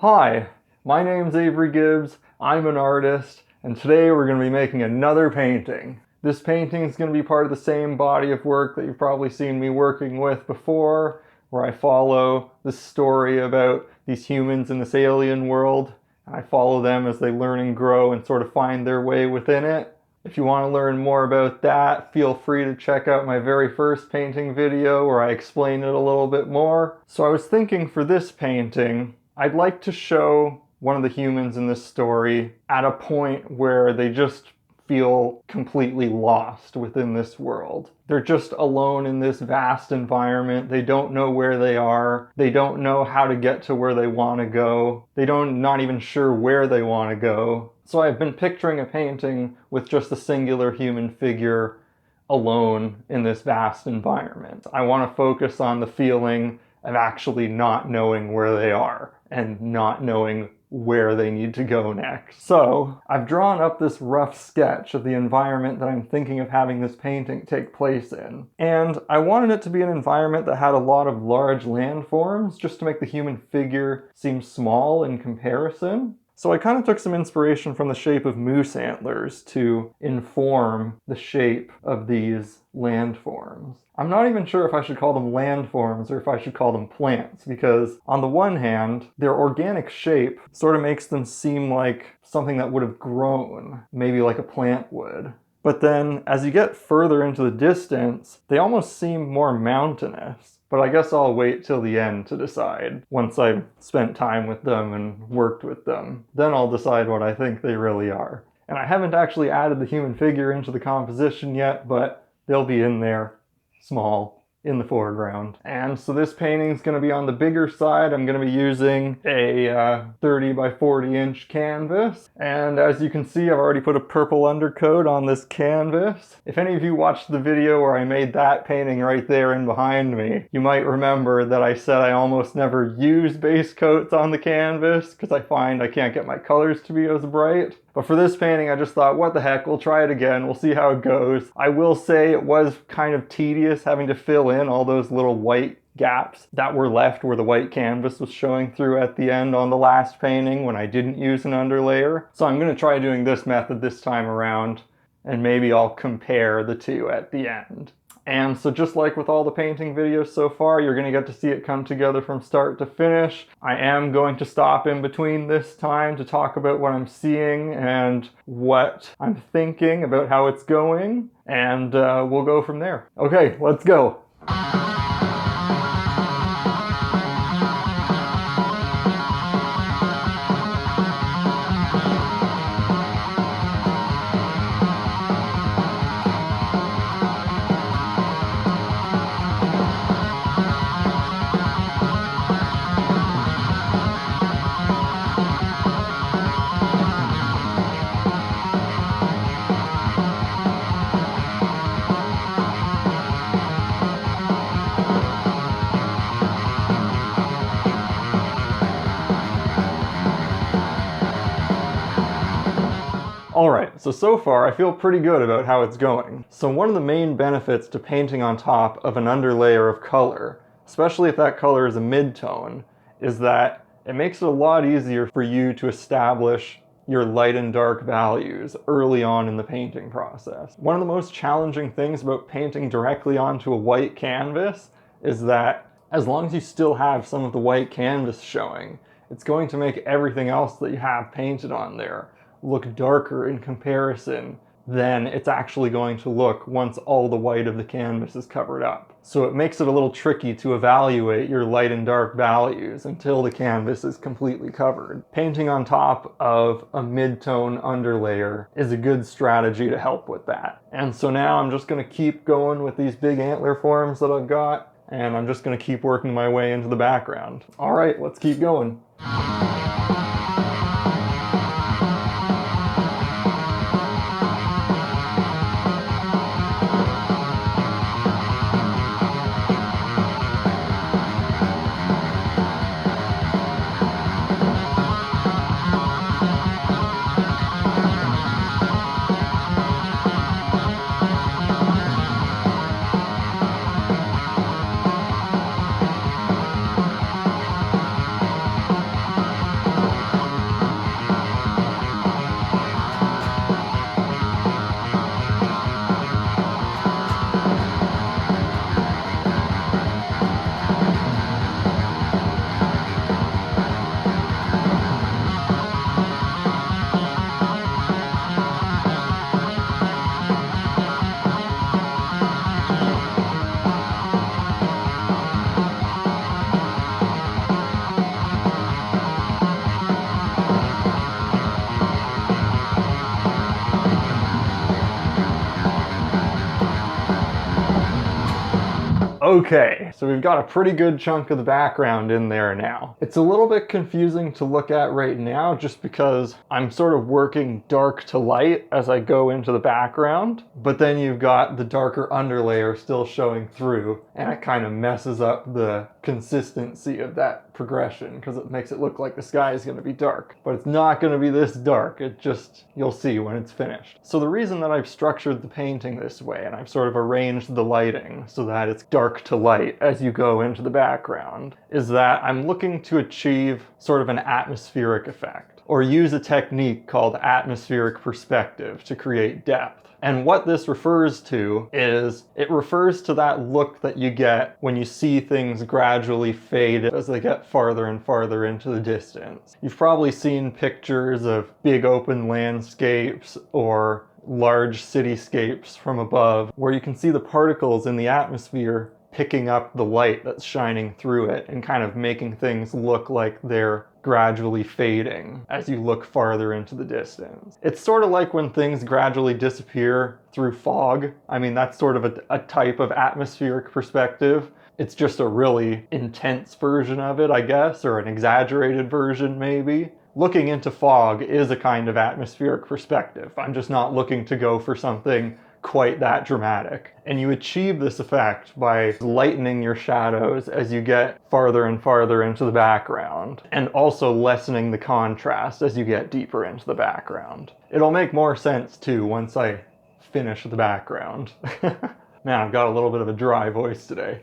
Hi, my name's Avery Gibbs, I'm an artist, and today we're going to be making another painting. This painting is going to be part of the same body of work that you've probably seen me working with before, where I follow the story about these humans in this alien world, and I follow them as they learn and grow and sort of find their way within it. If you want to learn more about that, feel free to check out my very first painting video where I explain it a little bit more. So I was thinking for this painting, I'd like to show one of the humans in this story at a point where they just feel completely lost within this world. They're just alone in this vast environment. They don't know where they are. They don't know how to get to where they want to go. Not even sure where they want to go. So I've been picturing a painting with just a singular human figure alone in this vast environment. I want to focus on the feeling of actually not knowing where they are and not knowing where they need to go next. So I've drawn up this rough sketch of the environment that I'm thinking of having this painting take place in. And I wanted it to be an environment that had a lot of large landforms just to make the human figure seem small in comparison. So I kind of took some inspiration from the shape of moose antlers to inform the shape of these landforms. I'm not even sure if I should call them landforms or if I should call them plants, because on the one hand, their organic shape sort of makes them seem like something that would have grown, maybe like a plant would. But then as you get further into the distance, they almost seem more mountainous. But I guess I'll wait till the end to decide. Once I've spent time with them and worked with them, then I'll decide what I think they really are. And I haven't actually added the human figure into the composition yet, but they'll be in there, small, in the foreground. And so this painting is going to be on the bigger side. I'm going to be using a 30 by 40 inch canvas. And as you can see, I've already put a purple undercoat on this canvas. If any of you watched the video where I made that painting right there and behind me, you might remember that I said I almost never use base coats on the canvas because I find I can't get my colors to be as bright. But for this painting, I just thought, what the heck, we'll try it again, we'll see how it goes. I will say it was kind of tedious having to fill in all those little white gaps that were left where the white canvas was showing through at the end on the last painting when I didn't use an underlayer. So I'm going to try doing this method this time around, and maybe I'll compare the two at the end. And so just like with all the painting videos so far, you're going to get to see it come together from start to finish. I am going to stop in between this time to talk about what I'm seeing and what I'm thinking about how it's going, and we'll go from there. Okay, let's go. Alright, so far I feel pretty good about how it's going. So one of the main benefits to painting on top of an underlayer of color, especially if that color is a mid-tone, is that it makes it a lot easier for you to establish your light and dark values early on in the painting process. One of the most challenging things about painting directly onto a white canvas is that as long as you still have some of the white canvas showing, it's going to make everything else that you have painted on there look darker in comparison than it's actually going to look once all the white of the canvas is covered up. So it makes it a little tricky to evaluate your light and dark values until the canvas is completely covered. Painting on top of a mid-tone underlayer is a good strategy to help with that. And so now I'm just going to keep going with these big antler forms that I've got, and I'm just going to keep working my way into the background. Alright, let's keep going. Okay, so we've got a pretty good chunk of the background in there now. It's a little bit confusing to look at right now just because I'm sort of working dark to light as I go into the background, but then you've got the darker underlayer still showing through, and it kind of messes up the consistency of that progression because it makes it look like the sky is going to be dark. But it's not going to be this dark, you'll see when it's finished. So the reason that I've structured the painting this way, and I've sort of arranged the lighting so that it's dark to light as you go into the background, is that I'm looking to achieve sort of an atmospheric effect, or use a technique called atmospheric perspective to create depth. And what this refers to is, it refers to that look that you get when you see things gradually fade as they get farther and farther into the distance. You've probably seen pictures of big open landscapes or large cityscapes from above, where you can see the particles in the atmosphere picking up the light that's shining through it and kind of making things look like they're gradually fading as you look farther into the distance. It's sort of like when things gradually disappear through fog. I mean, that's sort of a type of atmospheric perspective. It's just a really intense version of it, I guess, or an exaggerated version maybe. Looking into fog is a kind of atmospheric perspective. I'm just not looking to go for something quite that dramatic. And you achieve this effect by lightening your shadows as you get farther and farther into the background, and also lessening the contrast as you get deeper into the background. It'll make more sense too once I finish the background. Man, I've got a little bit of a dry voice today.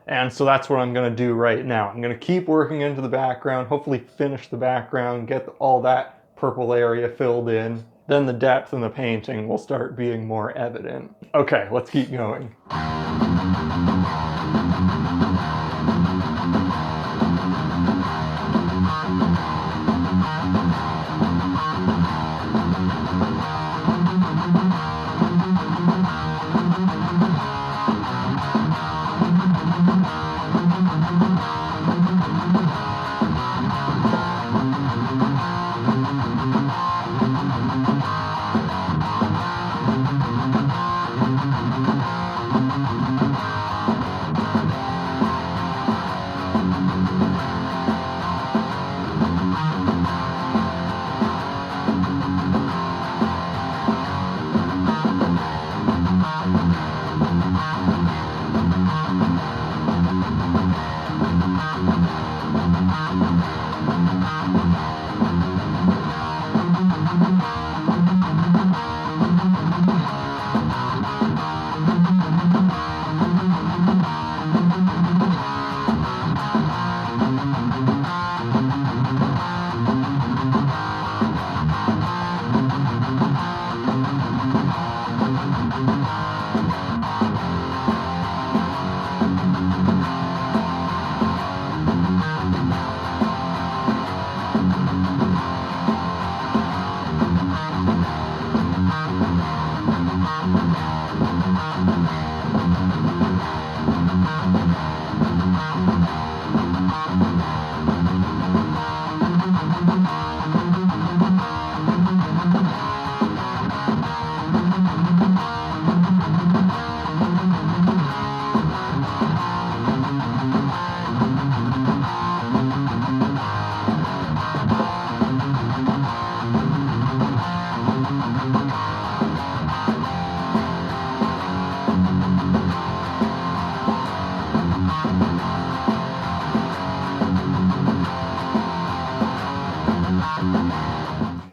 And so that's what I'm going to do right now. I'm going to keep working into the background, hopefully finish the background, get all that purple area filled in. Then the depth in the painting will start being more evident. Okay, let's keep going.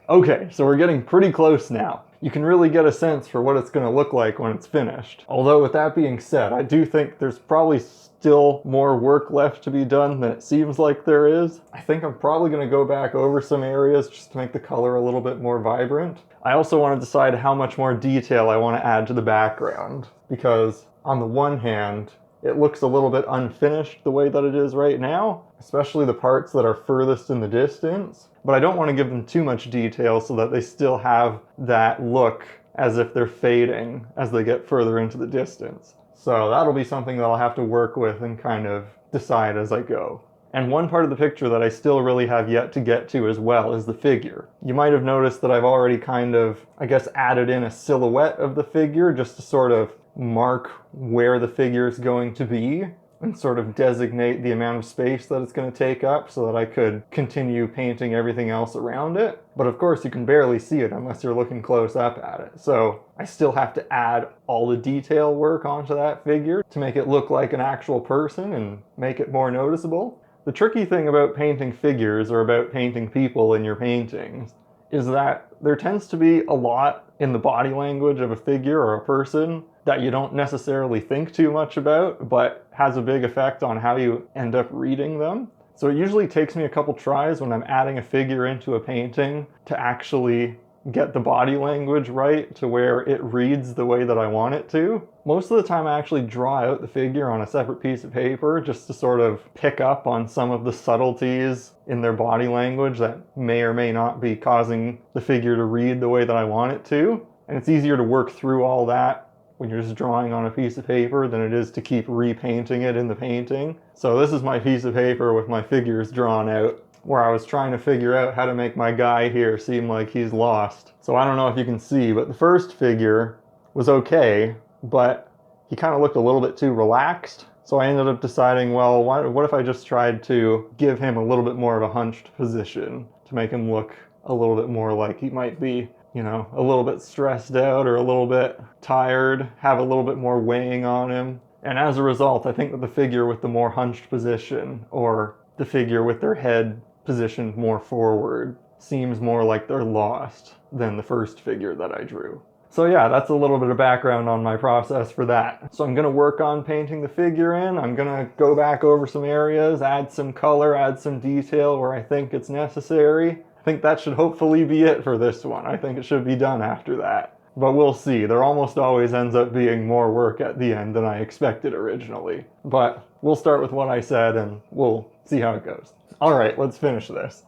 Okay, so we're getting pretty close now. You can really get a sense for what it's going to look like when it's finished. Although with that being said, I do think there's probably still more work left to be done than it seems like there is. I think I'm probably going to go back over some areas just to make the color a little bit more vibrant. I also want to decide how much more detail I want to add to the background, because on the one hand, it looks a little bit unfinished the way that it is right now, especially the parts that are furthest in the distance. But I don't want to give them too much detail so that they still have that look as if they're fading as they get further into the distance. So that'll be something that I'll have to work with and kind of decide as I go. And one part of the picture that I still really have yet to get to as well is the figure. You might have noticed that I've already kind of, I guess, added in a silhouette of the figure just to sort of mark where the figure is going to be and sort of designate the amount of space that it's going to take up so that I could continue painting everything else around it. But of course you can barely see it unless you're looking close up at it. So I still have to add all the detail work onto that figure to make it look like an actual person and make it more noticeable. The tricky thing about painting figures or about painting people in your paintings is that there tends to be a lot in the body language of a figure or a person that you don't necessarily think too much about, but has a big effect on how you end up reading them. So it usually takes me a couple tries when I'm adding a figure into a painting to actually get the body language right to where it reads the way that I want it to. Most of the time I actually draw out the figure on a separate piece of paper just to sort of pick up on some of the subtleties in their body language that may or may not be causing the figure to read the way that I want it to. And it's easier to work through all that when you're just drawing on a piece of paper than it is to keep repainting it in the painting. So this is my piece of paper with my figures drawn out, where I was trying to figure out how to make my guy here seem like he's lost. So I don't know if you can see, but the first figure was okay, but he kind of looked a little bit too relaxed. So I ended up deciding, well, what if I just tried to give him a little bit more of a hunched position to make him look a little bit more like he might be, you know, a little bit stressed out or a little bit tired, have a little bit more weighing on him. And as a result, I think that the figure with the more hunched position, or the figure with their head positioned more forward, seems more like they're lost than the first figure that I drew. So yeah, that's a little bit of background on my process for that. So I'm going to work on painting the figure in. I'm going to go back over some areas, add some color, add some detail where I think it's necessary. I think that should hopefully be it for this one. I think it should be done after that. But we'll see. There almost always ends up being more work at the end than I expected originally. But we'll start with what I said and we'll see how it goes. All right, let's finish this.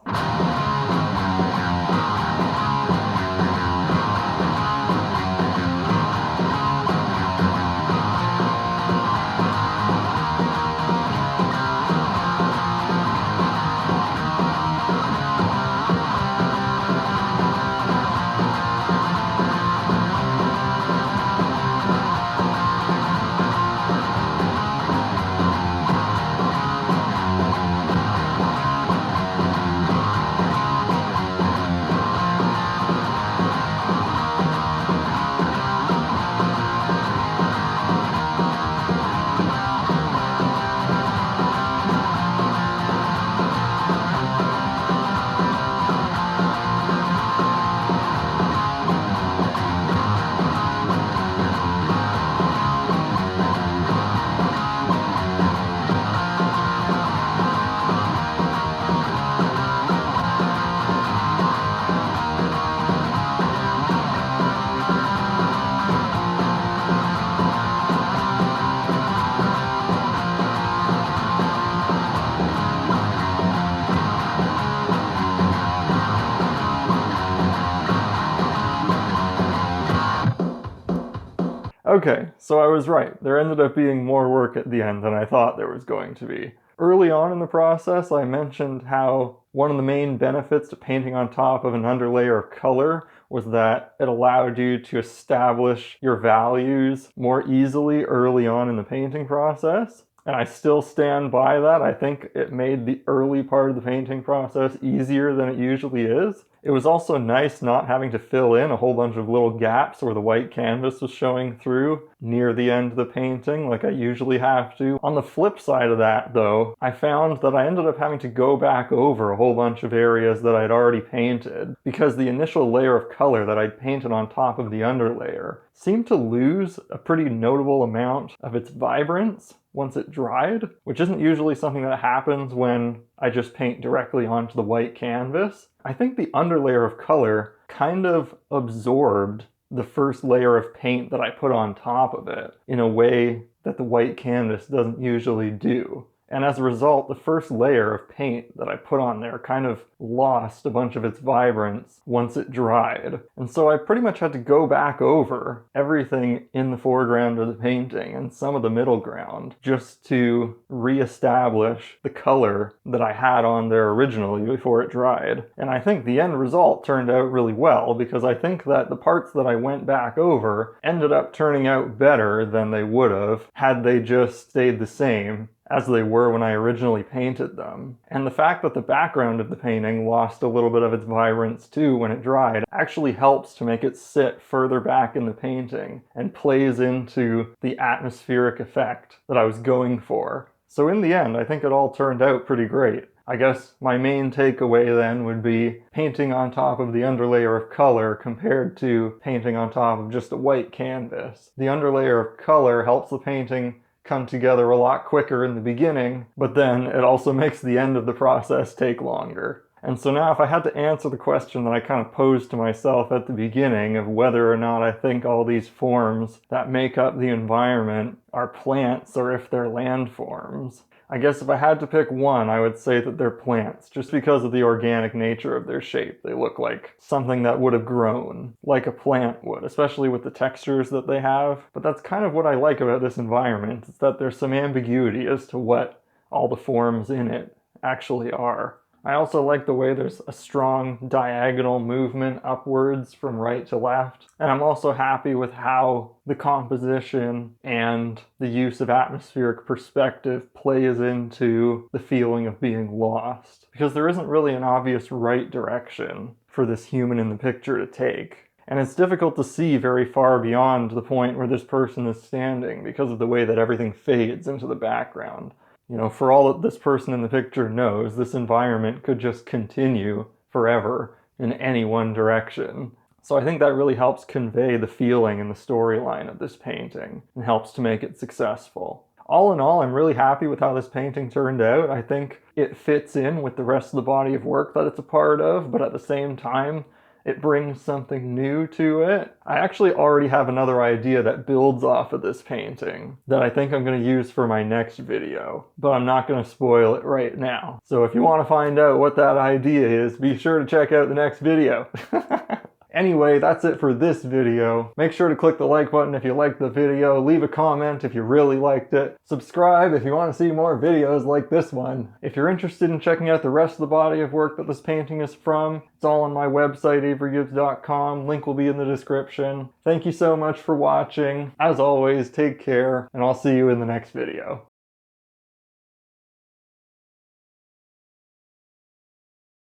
Okay, so I was right. There ended up being more work at the end than I thought there was going to be. Early on in the process, I mentioned how one of the main benefits to painting on top of an underlayer of color was that it allowed you to establish your values more easily early on in the painting process. And I still stand by that. I think it made the early part of the painting process easier than it usually is. It was also nice not having to fill in a whole bunch of little gaps where the white canvas was showing through near the end of the painting like I usually have to. On the flip side of that though, I found that I ended up having to go back over a whole bunch of areas that I'd already painted because the initial layer of color that I'd painted on top of the underlayer seemed to lose a pretty notable amount of its vibrance once it dried, which isn't usually something that happens when I just paint directly onto the white canvas. I think the underlayer of color kind of absorbed the first layer of paint that I put on top of it in a way that the white canvas doesn't usually do. And as a result, the first layer of paint that I put on there kind of lost a bunch of its vibrance once it dried. And so I pretty much had to go back over everything in the foreground of the painting and some of the middle ground just to reestablish the color that I had on there originally before it dried. And I think the end result turned out really well, because I think that the parts that I went back over ended up turning out better than they would have had they just stayed the same as they were when I originally painted them. And the fact that the background of the painting lost a little bit of its vibrance too when it dried actually helps to make it sit further back in the painting and plays into the atmospheric effect that I was going for. So in the end, I think it all turned out pretty great. I guess my main takeaway then would be painting on top of the underlayer of color compared to painting on top of just a white canvas. The underlayer of color helps the painting come together a lot quicker in the beginning, but then it also makes the end of the process take longer. And so now if I had to answer the question that I kind of posed to myself at the beginning of whether or not I think all these forms that make up the environment are plants or if they're landforms, I guess if I had to pick one, I would say that they're plants, just because of the organic nature of their shape. They look like something that would have grown, like a plant would, especially with the textures that they have. But that's kind of what I like about this environment, is that there's some ambiguity as to what all the forms in it actually are. I also like the way there's a strong diagonal movement upwards from right to left. And I'm also happy with how the composition and the use of atmospheric perspective plays into the feeling of being lost. Because there isn't really an obvious right direction for this human in the picture to take. And it's difficult to see very far beyond the point where this person is standing because of the way that everything fades into the background. You know, for all that this person in the picture knows, this environment could just continue forever in any one direction. So I think that really helps convey the feeling and the storyline of this painting and helps to make it successful. All in all, I'm really happy with how this painting turned out. I think it fits in with the rest of the body of work that it's a part of, but at the same time, it brings something new to it. I actually already have another idea that builds off of this painting that I think I'm going to use for my next video, but I'm not going to spoil it right now. So if you want to find out what that idea is, be sure to check out the next video. Anyway, that's it for this video. Make sure to click the like button if you liked the video, leave a comment if you really liked it, subscribe if you want to see more videos like this one. If you're interested in checking out the rest of the body of work that this painting is from, it's all on my website, averygibbs.com. Link will be in the description. Thank you so much for watching. As always, take care, and I'll see you in the next video.